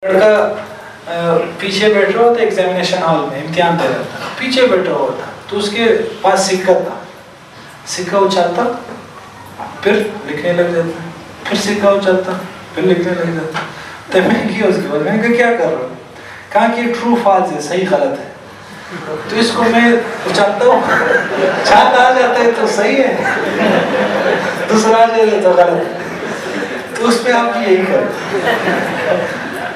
लड़का पीछे बैठा हुआ था एग्जामिनेशन हॉल में, इम्तिहान दे रहा था, पीछे बैठा हुआ था, तो उसके पास सिक्का था, सिक्का उछालता फिर लिखने लग जाता, फिर सिक्का उछालता फिर लिखने लग जाता। तो मैं किया उसके बाद, मैंने कहा क्या कर रहा हूँ? कहा कि ट्रू फॉल्स है, सही गलत है। तो इसको मैं उछालता हूँ, चांद आ जाता है तो सही है, दूसरा आ जाए तो गलत है। तो उसमें आप यही करें,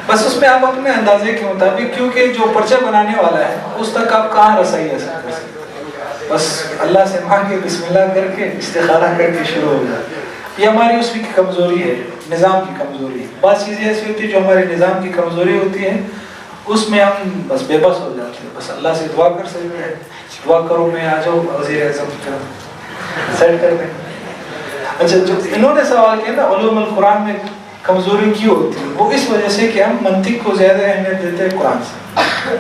बस उसमें आप अपने अंदाजे के मुताबिक, क्योंकि जो पर्चा बनाने वाला है उस तक आप कहाँ रसाई कर सकते, बस अल्लाह से मांगे, बिस्मिल्लाह करके, इस्तिखारा करके शुरू हो जाए। ये हमारी उसकी कमज़ोरी है, निज़ाम की कमज़ोरी है। बात चीज़ें ऐसी होती है जो हमारे निज़ाम की कमज़ोरी होती है, उसमें हम बस बेबस हो जाते हैं। बस अल्लाह से दुआ कर सकते हैं, दुआ करो मैं आ जाऊँ वज़ीर आज़म की तरफ सेट कर दें। अच्छा, जो इन्होंने सवाल किया ना उलूमुल कुरान में कमज़ोरी क्यों होती है, वो इस वजह से कि हम मंतिक को ज़्यादा अहमियत देते हैं कुरान से,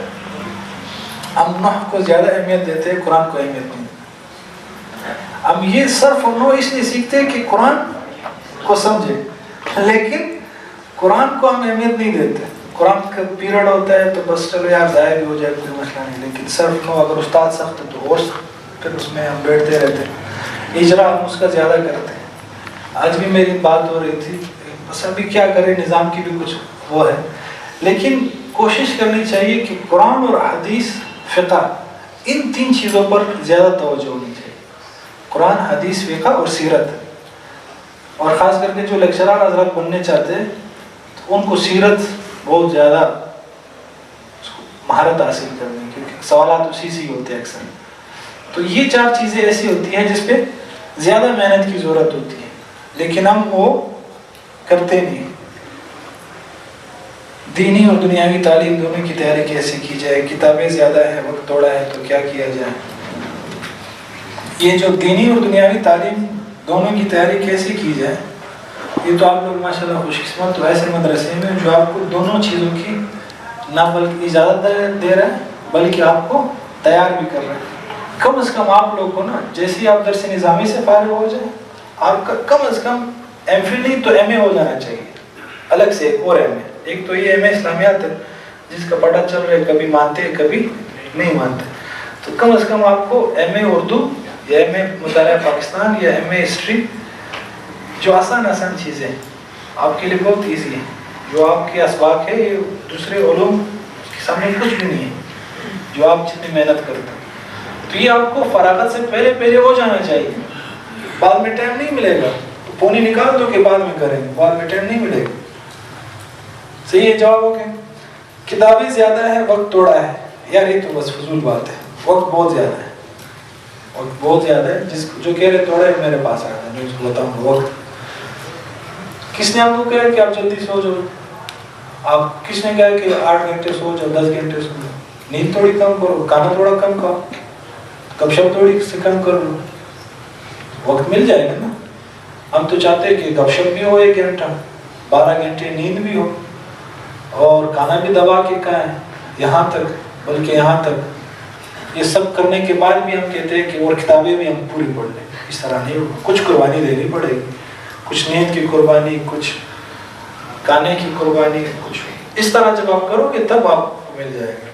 हम नहव को ज़्यादा अहमियत देते हैं, कुरान को अहमियत नहीं। हम ये सर्फ और नहव इसलिए सीखते हैं कि कुरान को समझे, लेकिन कुरान को हम अहमियत नहीं देते। कुरान का पीरियड होता है तो बस चलो यार ज़ाया भी हो जाए, कोई मसला नहीं, लेकिन सर्फ नहव अगर उस्ताद सख्त है तो और फिर उसमें हम बैठते रहते हैं, इजरा हम उसका ज़्यादा करते हैं। आज भी मेरी बात हो रही थी, बस अभी क्या करें, निज़ाम की भी कुछ वो है, लेकिन कोशिश करनी चाहिए कि कुरान और हदीस, फ़िक़्ह, इन तीन चीज़ों पर ज़्यादा तवज्जो होनी चाहिए। कुरान, हदीस, फ़िक़्ह और सीरत, और ख़ास करके जो लेक्चरर हज़रत बनने चाहते हैं तो उनको सीरत बहुत ज़्यादा महारत हासिल करनी, क्योंकि सवालात उसी से होते हैं अक्सर। तो ये चार चीज़ें ऐसी होती हैं जिस पे ज़्यादा मेहनत की ज़रूरत होती है, लेकिन हम वो करते नहीं। दीनी और दुनियावी तालीम दोनों की तैयारी कैसे की जाए, किताबें ज़्यादा हैं, वक्त थोड़ा है, तो क्या किया जाए। ये जो दीनी और दुनियावी तालीम दोनों की तैयारी कैसे की जाए, ये तो आप लोग माशाल्लाह खुशकिस्मत तो ऐसे मदरसे में जो आपको दोनों चीज़ों की ना बल्कि इजाज़त दे रहा है, बल्कि आपको तैयार भी कर रहा है। कम से कम आप लोग को ना, जैसे ही आप दरस निज़ामी से फारिग हो जाए, आपका कम से कम एमफिल नहीं तो एमए हो जाना चाहिए, अलग से एक और एमए। एक तो ये एमए इस्लामियात है जिसका पता चल रहा है, कभी मानते हैं कभी नहीं मानते, तो कम से कम आपको एमए उर्दू या एमए मुताला पाकिस्तान या एमए हिस्ट्री, जो आसान चीज़ें आपके लिए बहुत ईजी है, जो आपके असबाक है, ये दूसरे उलूम के सामने कुछ भी नहीं है, जो आप जितनी मेहनत करते हैं, तो ये आपको फरागत से पहले हो जाना चाहिए। बाद में टाइम नहीं मिलेगा तो पोनी निकाल दो कि बाद में करेंगे, बाद में टाइम नहीं मिलेगा। सही है जवाब? हो गया। किताबें ज़्यादा है, वक्त थोड़ा है, यार ये तो बस फजूल बात है। वक्त बहुत ज़्यादा है, वक्त बहुत ज़्यादा है। जो कह रहे थोड़ा है, मेरे पास आया था, मैं उसको बताऊँगा। वक्त किसने आपको कहा कि आप जल्दी सो जाओ? आप किसने कहा कि 8 घंटे सो जाओ, 10 घंटे सो जाओ? नींद थोड़ी कम करो, खाना थोड़ा कम खाओ, गपशप थोड़ी से कम कर लो, वक्त मिल जाएगा ना। हम तो चाहते हैं कि गपशप भी हो 1 घंटा, 12 घंटे नींद भी हो, और खाना भी दबा के खाएं, यहाँ तक, बल्कि यहाँ तक। ये सब करने के बाद भी हम कहते हैं कि और किताबें भी हम पूरी पढ़ लें। इस तरह नहीं होगा, कुछ कुर्बानी देनी पड़ेगी, कुछ नींद की कुर्बानी, कुछ खाने की कुर्बानी, कुछ इस तरह जब आप करोगे तब आपको मिल जाएगा।